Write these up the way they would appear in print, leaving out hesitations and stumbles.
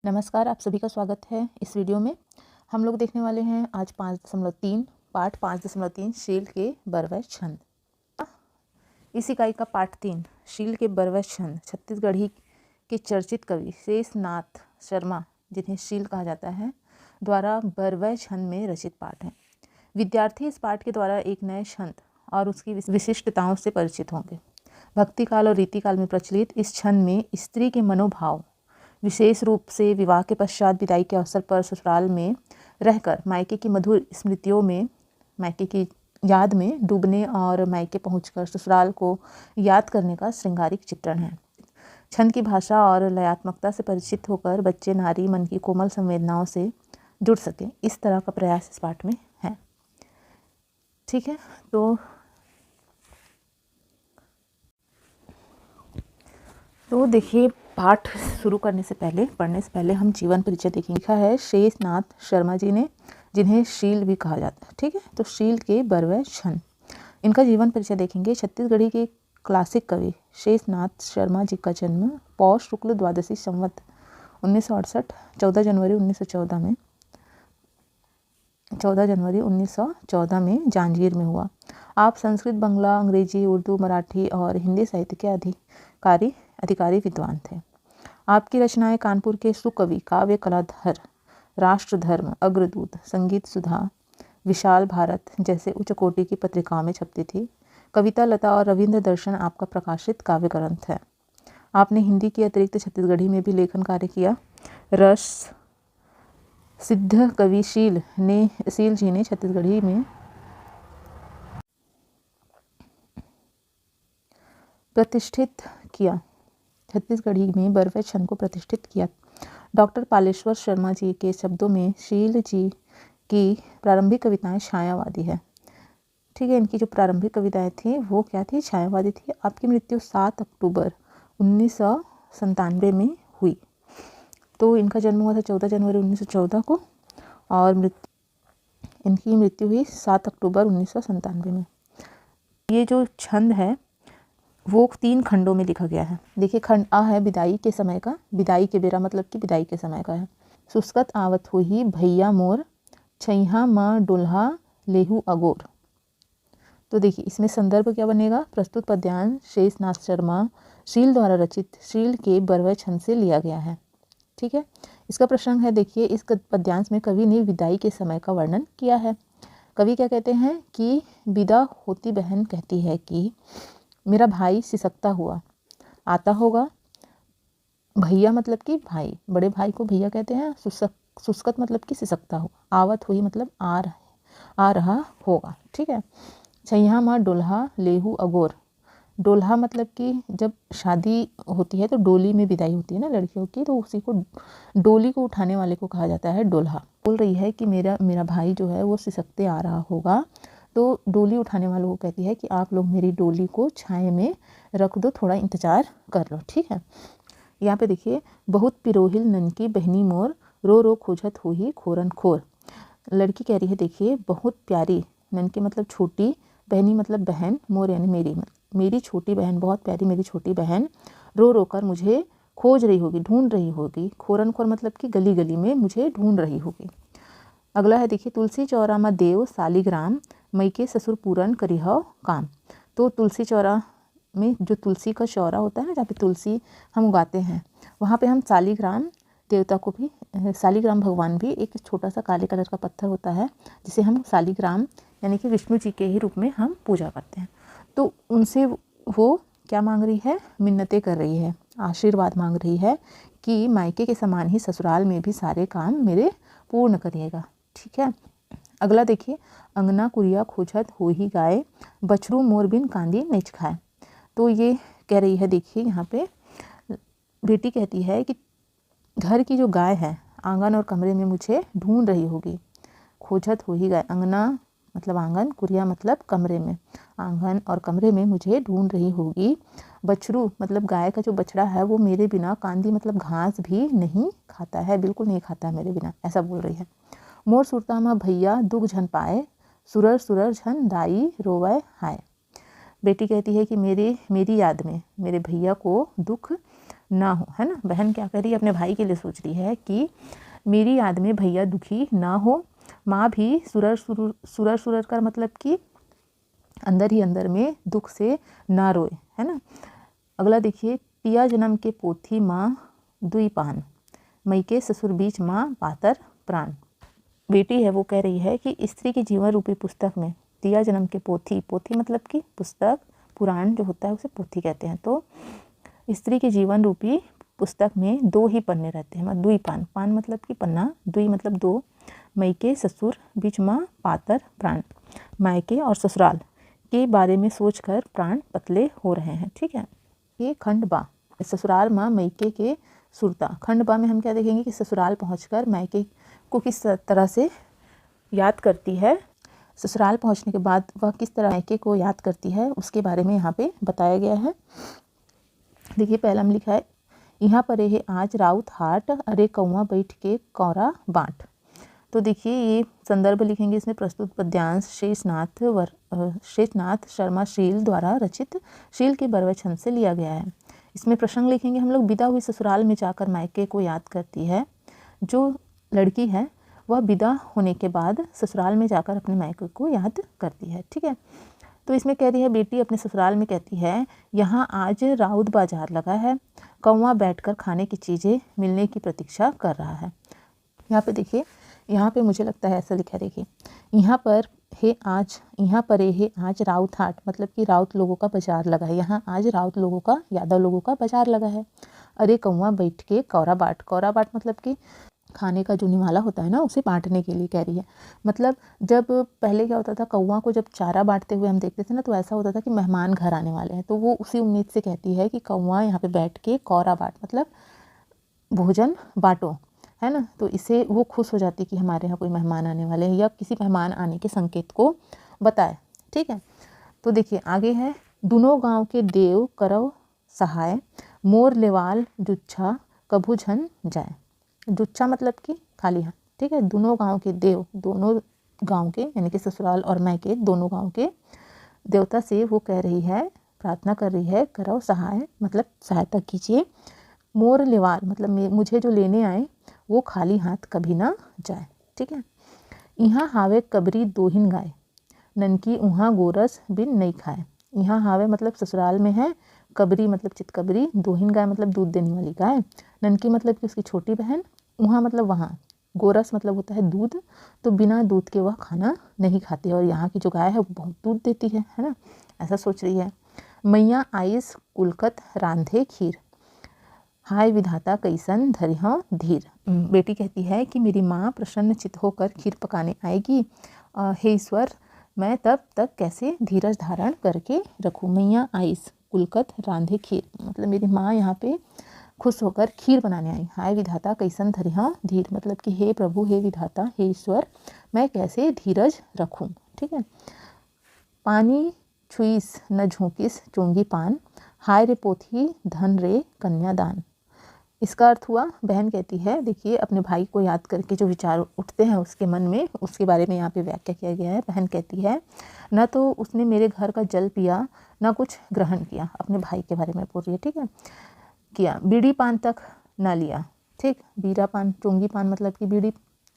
नमस्कार, आप सभी का स्वागत है। इस वीडियो में हम लोग देखने वाले हैं आज 5.3 पाठ 5.3 शील के बरवै छंद। इस इकाई का पाठ 3 शील के बरवै छंद छत्तीसगढ़ी के चर्चित कवि शेषनाथ शर्मा, जिन्हें शील कहा जाता है, द्वारा बरवै छंद में रचित पाठ है। विद्यार्थी इस पाठ के द्वारा एक नए छंद और उसकी विशिष्टताओं से परिचित होंगे। भक्ति काल और रीति काल में प्रचलित इस छंद में स्त्री के मनोभाव, विशेष रूप से विवाह के पश्चात विदाई के अवसर पर ससुराल में रहकर मायके की मधुर स्मृतियों में, मायके की याद में डूबने और मायके पहुंचकर ससुराल को याद करने का श्रृंगारिक चित्रण है। छंद की भाषा और लयात्मकता से परिचित होकर बच्चे नारी मन की कोमल संवेदनाओं से जुड़ सके, इस तरह का प्रयास इस पाठ में है। ठीक है, तो देखिए, पाठ शुरू करने से पहले, पढ़ने से पहले हम जीवन परिचय देखेंगे। लिखा है शेषनाथ शर्मा जी ने, जिन्हें शील भी कहा जाता है। ठीक है, तो शील के बरवै छंद, इनका जीवन परिचय देखेंगे। छत्तीसगढ़ी के क्लासिक कवि शेषनाथ शर्मा जी का जन्म पौष शुक्ल द्वादशी संवत 1968 14 जनवरी 1914 में जांजगीर में हुआ। आप संस्कृत, बांग्ला, अंग्रेजी, उर्दू, मराठी और हिंदी साहित्य के अधिकारी विद्वान थे। आपकी रचनाएं कानपुर के सुकवि, काव्य कलाधर, राष्ट्रधर्म, अग्रदूत, संगीत सुधा, विशाल भारत जैसे उच्च कोटि की पत्रिकाओं में छपती थी। कविता लता और रविंद्र दर्शन आपका प्रकाशित काव्य ग्रंथ है। आपने हिंदी के अतिरिक्त छत्तीसगढ़ी में भी लेखन कार्य किया। रस सिद्ध कवि शील जी ने छत्तीसगढ़ी में प्रतिष्ठित किया, छत्तीसगढ़ी में बरवै छंद को प्रतिष्ठित किया। डॉक्टर पालेश्वर शर्मा जी के शब्दों में शील जी की प्रारंभिक कविताएं छायावादी है। ठीक है, इनकी जो प्रारंभिक कविताएं थी वो क्या थी? छायावादी थी। आपकी मृत्यु 7 अक्टूबर 1997 में हुई। तो इनका जन्म हुआ था 14 जनवरी 1914 को और इनकी मृत्यु हुई 7 अक्टूबर 1997 में। ये जो छंद है वो 3 खंडों में लिखा गया है। देखिए, खंड आ है विदाई के समय का, विदाई के बेरा मतलब कि विदाई के समय का है। सुस्कत आवत हुई भैया मोर, छैहा माँ डुल्हा लेहू अगोर। तो देखिए, इसमें संदर्भ क्या बनेगा? प्रस्तुत पद्यांश शेषनाथ शर्मा शील द्वारा रचित शील के बरवै छंद से लिया गया है। ठीक है, इसका प्रसंग है। देखिए, इस पद्यांश में कवि ने विदाई के समय का वर्णन किया है। कवि क्या कहते हैं कि विदा होती बहन कहती है कि मेरा भाई सिसकता हुआ आता होगा। भैया मतलब कि भाई, बड़े भाई को भैया कहते हैं। सुस्कत मतलब कि सिसकता हुआ। आवत हुई मतलब आ रहा होगा। ठीक है। छैया माँ डोल्हा लेहू अगोर। डोल्हा मतलब कि जब शादी होती है तो डोली में विदाई होती है ना लड़कियों की, तो उसी को, डोली को उठाने वाले को कहा जाता है डोल्हा। बोल रही है कि मेरा भाई जो है वो सिसकते आ रहा होगा। तो डोली उठाने वालों को कहती है कि आप लोग मेरी डोली को छाए में रख दो, थोड़ा इंतजार कर लो। ठीक है, यहाँ पे देखिए, बहुत पिरोहिल ननकी बहनी मोर, रो रो खोजत हुई खोरन खोर। लड़की कह रही है, देखिए, बहुत प्यारी, ननकी मतलब छोटी, बहनी मतलब बहन, मोर यानी मेरी छोटी बहन, बहुत प्यारी मेरी छोटी बहन रो रो कर मुझे खोज रही होगी, ढूंढ रही होगी। खोरन खोर मतलब कि गली गली में मुझे ढूंढ रही होगी। अगला है, देखिए, तुलसी चौरा में देव सालिग्राम, मैके ससुर पूरन करिह काम। तो तुलसी चौरा में जो तुलसी का चौरा होता है ना, जहाँ पे तुलसी हम उगाते हैं, वहाँ पे हम सालिग्राम देवता को भी, सालिग्राम भगवान भी एक छोटा सा काले कलर का पत्थर होता है जिसे हम सालिग्राम यानी कि विष्णु जी के ही रूप में हम पूजा करते हैं। तो उनसे वो क्या मांग रही है? मिन्नतें कर रही है, आशीर्वाद मांग रही है कि मायके के समान ही ससुराल में भी सारे काम मेरे पूर्ण करिएगा। ठीक है। अगला देखिए, अंगना कुरिया खोजत हो ही गाय, बछरू मोर बिन कांदी नहीं खाए। तो ये कह रही है, देखिए यहाँ पे बेटी कहती है कि घर की जो गाय है आंगन और कमरे में मुझे ढूंढ रही होगी। खोजत हो ही गाय, अंगना मतलब आंगन, कुरिया मतलब कमरे में, आंगन और कमरे में मुझे ढूंढ रही होगी। बछरू मतलब गाय का जो बछड़ा है वो मेरे बिना, कांदी मतलब घास भी नहीं खाता है, बिल्कुल नहीं खाता है मेरे बिना, ऐसा बोल रही है। मोर सुरता में भैया दुख झन पाए, सुरर सुरर झन दाई रोवै हाय। बेटी कहती है कि मेरी याद में मेरे भैया को दुख ना हो, है ना। बहन क्या कर रही है, अपने भाई के लिए सोच रही है कि मेरी याद में भैया दुखी ना हो। माँ भी सुरर का मतलब कि अंदर ही अंदर में दुख से ना रोए, है ना। अगला देखिए, पिया जन्म के पोथी माँ दुई पान, मई के ससुर बीच माँ पातर प्राण। बेटी है वो कह रही है कि स्त्री की जीवन रूपी पुस्तक में पिया जन्म के पोथी, पोथी मतलब कि पुस्तक, पुराण जो होता है उसे पोथी कहते हैं। तो स्त्री के जीवन रूपी पुस्तक में दो ही पन्ने रहते हैं, दुई पान, पान मतलब कि पन्ना, दुई मतलब दो, मई के ससुर बीच माँ पातर प्राण, मायके और ससुराल के बारे में सोचकर प्राण पतले हो रहे हैं। ठीक है। ये खंड बा, ससुराल माँ मैके के सुरता। खंड बा में हम क्या देखेंगे कि ससुराल पहुंचकर मैके को किस तरह से याद करती है, ससुराल पहुंचने के बाद वह किस तरह मैके को याद करती है उसके बारे में यहाँ पे बताया गया है। देखिए पहला में लिखा है, यहाँ पर है आज राउत हाट, अरे कौआ बैठ के कौरा बाँट। तो देखिए ये संदर्भ लिखेंगे, इसमें प्रस्तुत पद्यांश शेषनाथ शर्मा शील द्वारा रचित शील के बरवचन से लिया गया है। इसमें प्रसंग लिखेंगे हम लोग, विदा हुई ससुराल में जाकर मायके को याद करती है। जो लड़की है वह विदा होने के बाद ससुराल में जाकर अपने मायके को याद करती है। ठीक है। तो इसमें कह रही है, बेटी अपने ससुराल में कहती है, यहाँ आज राउत बाजार लगा है, कौवा बैठकर खाने की चीज़ें मिलने की प्रतीक्षा कर रहा है। यहाँ पे देखिए, यहाँ पे मुझे लगता है ऐसा लिखा है, देखिए यहाँ पर है आज राउत हाट, मतलब कि राउत लोगों का बाजार लगा है। यहाँ आज राउत लोगों का, यादव लोगों का बाजार लगा है। अरे कौवा बैठ के कौरा बाट, कौरा बाट मतलब कि खाने का जो निवाला होता है ना, उसे बांटने के लिए कह रही है। मतलब जब पहले क्या होता था, कौवा को जब चारा बांटते हुए हम देखते थे ना, तो ऐसा होता था कि मेहमान घर आने वाले हैं, तो वो उसी उम्मीद से कहती है कि कौवा यहाँ पे बैठ के कौरा बाट, मतलब भोजन बांटो, है ना। तो इससे वो खुश हो जाती कि हमारे यहाँ कोई मेहमान आने वाले हैं, या किसी मेहमान आने के संकेत को बताए। ठीक है। तो देखिए आगे है, दोनों गांव के देव करव सहाय, मोर लेवाल जुच्छा कभू झन जाए। जुच्छा मतलब कि खाली हाथ। ठीक है। दोनों गांव के देव, दोनों गांव के यानी कि ससुराल और मायके दोनों गांव के देवता से वो कह रही है, प्रार्थना कर रही है, करव सहाय मतलब सहायता कीजिए, मोर लेवाल मतलब मुझे जो लेने आए वो खाली हाथ कभी ना जाए। ठीक है। यहाँ हावे कबरी दोहिन गाय, ननकी उहाँ गोरस बिन नहीं खाए। यहाँ हावे मतलब ससुराल में है, कबरी मतलब चितकबरी, दोहिन गाय मतलब दूध देने वाली गाय, ननकी मतलब कि उसकी छोटी बहन, उहाँ मतलब वहाँ, गोरस मतलब होता है दूध, तो बिना दूध के वह खाना नहीं खाती है, और यहाँ की जो गाय है वो बहुत दूध देती है ना, ऐसा सोच रही है। मैया आइस कुलकत रांधे खीर, हाय विधाता कैसन धरिह धीर। बेटी कहती है कि मेरी माँ प्रसन्न चित होकर खीर पकाने आएगी, हे ईश्वर मैं तब तक कैसे धीरज धारण करके रखूँ। मैया आइस कुलकत रांधे खीर, मतलब मेरी माँ यहाँ पे खुश होकर खीर बनाने आई। हाय विधाता कैसन धरिह धीर, मतलब कि हे प्रभु, हे विधाता, हे ईश्वर मैं कैसे धीरज रखूँ। ठीक है। पानी छुईस न झोंकिस चोंगी पान, हाय रे पोथी धन रे कन्यादान। इसका अर्थ हुआ, बहन कहती है, देखिए अपने भाई को याद करके जो विचार उठते हैं उसके मन में, उसके बारे में यहाँ पे व्याख्या किया गया है। बहन कहती है, न तो उसने मेरे घर का जल पिया, न कुछ ग्रहण किया, अपने भाई के बारे में बोल रही है। ठीक है। किया, बीड़ी पान तक ना लिया। ठीक, बीड़ा पान, चोंगी पान मतलब कि बीड़ी,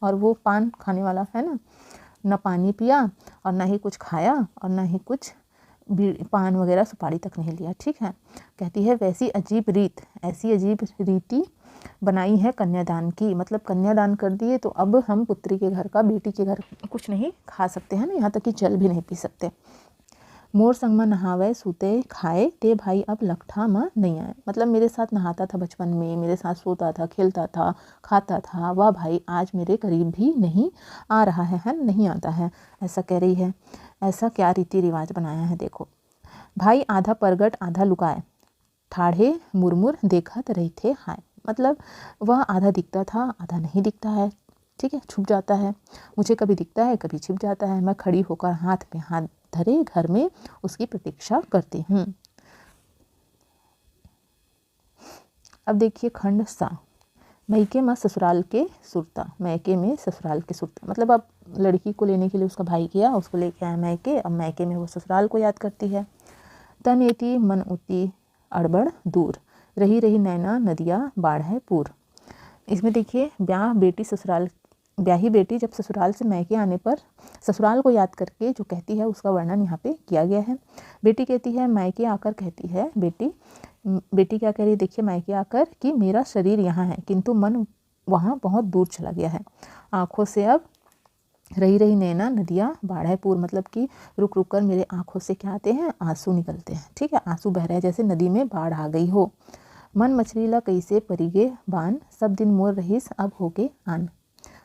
और वो पान खाने वाला है ना, न पानी पिया और ना ही कुछ खाया और ना ही कुछ पान वगैरह सुपारी तक नहीं लिया। ठीक है। कहती है, वैसी अजीब रीत, ऐसी अजीब रीति बनाई है कन्यादान की, मतलब कन्यादान कर दिए तो अब हम पुत्री के घर का, बेटी के घर कुछ नहीं खा सकते हैं ना, यहाँ तक कि जल भी नहीं पी सकते। मोर संग में नहावे सूते खाए, ते भाई अब लखठा में नहीं आए, मतलब मेरे साथ नहाता था बचपन में, मेरे साथ सोता था, खेलता था, खाता था, वह भाई आज मेरे करीब भी नहीं आ रहा है, नहीं आता है, ऐसा कह रही है। ऐसा क्या रीति रिवाज बनाया है देखो। भाई आधा प्रगट आधा लुकाए, ठाढ़े मुरमुर देखत रही थे हाय, मतलब वह आधा दिखता था आधा नहीं दिखता है। ठीक है, छुप जाता है, मुझे कभी दिखता है कभी छिप जाता है, मैं खड़ी होकर हाथ में हाथ धरे घर में उसकी प्रतीक्षा करती हूँ। अब देखिए खंड सा, मैके में ससुराल के सुरता, मैके में ससुराल के सुरता, मतलब अब लड़की को लेने के लिए उसका भाई गया, उसको लेके आया मैके, अब मैके में वो ससुराल को याद करती है। तन एती मन उती अड़बड़ दूर, रही रही नैना नदिया बाढ़ है पूर। इसमें देखिए ब्याही बेटी जब ससुराल से मैके आने पर ससुराल को याद करके जो कहती है उसका वर्णन यहाँ पे किया गया है। बेटी कहती है मैके आकर, कहती है बेटी क्या कह रही है देखिए मैके आकर कि मेरा शरीर यहाँ है किंतु मन वहाँ बहुत दूर चला गया है। आँखों से अब रही रही नैना नदियाँ बाढ़ है पूर, मतलब कि रुक रुक कर मेरे आँखों से क्या आते हैं, आंसू निकलते हैं। ठीक है, आंसू बह रहे हैं जैसे नदी में बाढ़ आ गई हो। मन मछलीला कैसे परिगे बान, सब दिन मोर रहीस अब होके आन।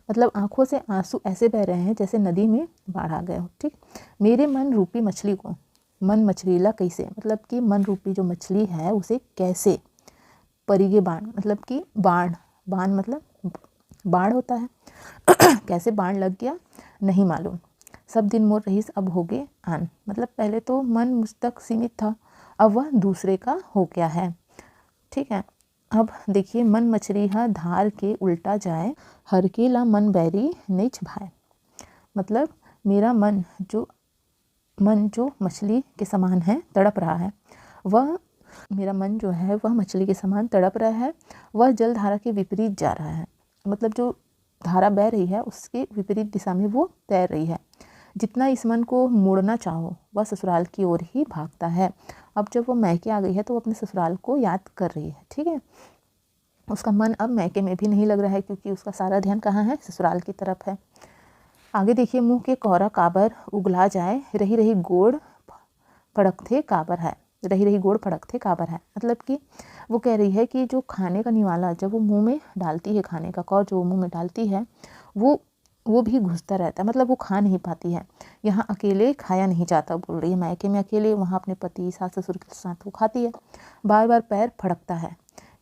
मतलब आँखों से आंसू ऐसे बह रहे हैं जैसे नदी में बाढ़ आ गए हो। ठीक, मेरे मन रूपी मछली को, मन मछलीला कैसे, मतलब कि मन रूपी जो मछली है उसे कैसे, परिगे बाण मतलब कि बाण मतलब बाढ़ होता है कैसे बाण लग गया नहीं मालूम। सब दिन मोर रहीस अब हो गए आन, मतलब पहले तो मन मुझ तक सीमित था, अब वह दूसरे का हो गया है। ठीक है, अब देखिए मन मछलीहा धार के उल्टा जाए, हर के ला मन बैरी नहीं छभाए। मतलब मेरा मन जो मछली के समान है तड़प रहा है, वह मेरा मन जो है वह मछली के समान तड़प रहा है, वह जल धारा के विपरीत जा रहा है। मतलब जो धारा बह रही है उसके विपरीत दिशा में वो तैर रही है। जितना इस मन को मोड़ना चाहो वह ससुराल की ओर ही भागता है। अब जब वो मैके आ गई है तो वो अपने ससुराल को याद कर रही है। ठीक है, उसका मन अब मैके में भी नहीं लग रहा है क्योंकि उसका सारा ध्यान कहाँ है, ससुराल की तरफ है। आगे देखिए मुँह के कोरा काबर उगला जाए, रही रही गोड़ फड़कते काबर है, रही रही गोड़ फड़कते काबर है। मतलब कि वो कह रही है कि जो खाने का निवाला जब वो मुंह में डालती है, खाने का कौर जो वो मुंह में डालती है वो भी घुसता रहता है, मतलब वो खा नहीं पाती है। यहाँ अकेले खाया नहीं जाता बोल रही है, मायके में अकेले, वहाँ अपने पति सास ससुर के साथ वो खाती है। बार बार पैर फड़कता है,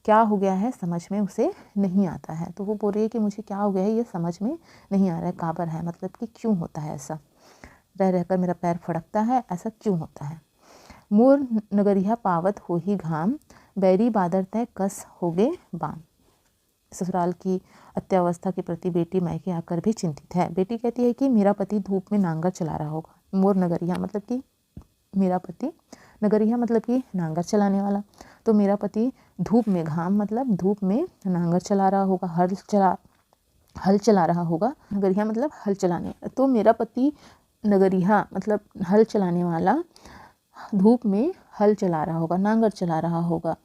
क्या हो गया है समझ में उसे नहीं आता है। तो वो बोल रही है कि मुझे क्या हो गया है ये समझ में नहीं आ रहा है। काबर है मतलब कि क्यों होता है ऐसा, रह रहकर मेरा पैर फड़कता है, ऐसा क्यों होता है। मोर नगरिया पावत हो ही घाम, बैरी बादर तय कस हो गए बाम। ससुराल की अत्यावस्था के प्रति बेटी मायके आकर भी चिंतित है। बेटी कहती है कि मेरा पति धूप में नांगर चला रहा होगा। मोर नगरिया मतलब कि मेरा पति, नगरिया मतलब कि नांगर चलाने वाला, तो मेरा पति धूप में, घाम मतलब धूप में नांगर चला रहा होगा, हल चला रहा होगा। नगरिया मतलब हल चलाने, तो मेरा पति नगरिया मतलब हल चलाने वाला धूप में हल चला रहा होगा, नांगर चला रहा होगा।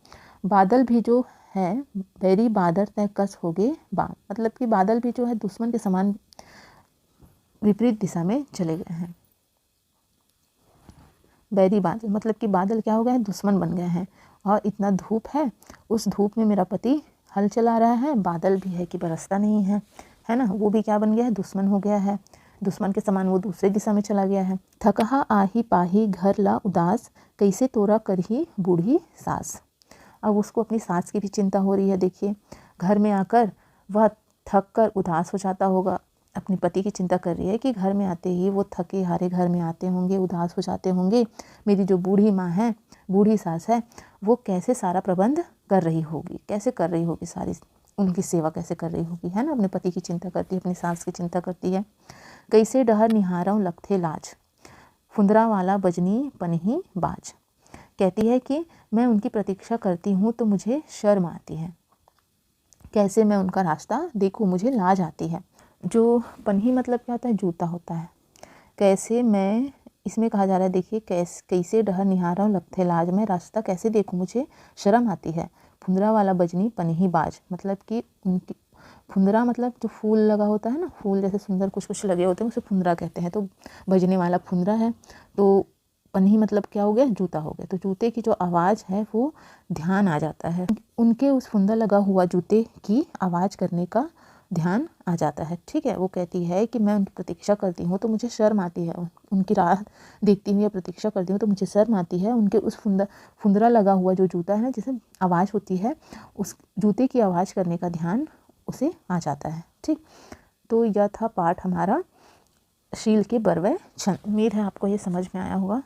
बादल भी जो है बैरी बादर तय कस हो गए बाम, मतलब कि बादल भी जो है दुश्मन के समान विपरीत दिशा में चले गए हैं। बैरी बादल मतलब कि बादल क्या हो गए हैं, दुश्मन बन गए हैं। और इतना धूप है, उस धूप में मेरा पति हल चला रहा है, बादल भी है कि बरसता नहीं है, है ना, वो भी क्या बन गया है, दुश्मन हो गया है, दुश्मन के समान वो दूसरे दिशा में चला गया है। थकहा आही पाही घर ला उदास, कैसे तोरा करही बूढ़ी सास। अब उसको अपनी सास की भी चिंता हो रही है। देखिए घर में आकर वह थक कर उदास हो जाता होगा, अपने पति की चिंता कर रही है कि घर में आते ही वो थके हारे घर में आते होंगे, उदास हो जाते होंगे, मेरी जो बूढ़ी माँ है, बूढ़ी सास है, वो कैसे सारा प्रबंध कर रही होगी, कैसे कर रही होगी, सारी उनकी सेवा कैसे कर रही होगी, है ना। अपने पति की चिंता करती है, अपनी सास की चिंता करती है। कैसे डहर निहारऊं लखथे लाज, फुंदरा वाला बजनी पनही बाज। कहती है कि मैं उनकी प्रतीक्षा करती हूँ तो मुझे शर्म आती है, कैसे मैं उनका रास्ता देखूँ, मुझे लाज आती है। जो पन्ही मतलब क्या होता है, जूता होता है। कैसे मैं, इसमें कहा जा रहा है देखिए कैसे डहर निहारा लखथे लाज, मैं रास्ता कैसे देखूँ, मुझे शर्म आती है। फुंदरा वाला बजनी पनही बाज, मतलब कि उनकी फुंदरा मतलब जो फूल लगा होता है ना, फूल जैसे सुंदर कुछ कुछ लगे होते हैं उसे फुंदरा कहते हैं, तो बजने वाला फुंदरा है। तो पन्ही मतलब क्या हो गया, जूता हो गया। तो जूते की जो आवाज़ है वो ध्यान आ जाता है, उनके उस फुंदा लगा हुआ जूते की आवाज़ करने का ध्यान आ जाता है। ठीक है, वो कहती है कि मैं उनकी प्रतीक्षा करती हूँ तो मुझे शर्म आती है, उनकी राह देखती हुई प्रतीक्षा करती हूँ तो मुझे शर्म आती है। उनके उस फुंदरा लगा हुआ जो जूता है ना, जिसे आवाज़ होती है, उस जूते की आवाज़ करने का ध्यान उसे आ जाता है। ठीक, तो यह था पाठ हमारा शील के बरवै छंद। उम्मीद है आपको ये समझ में आया होगा।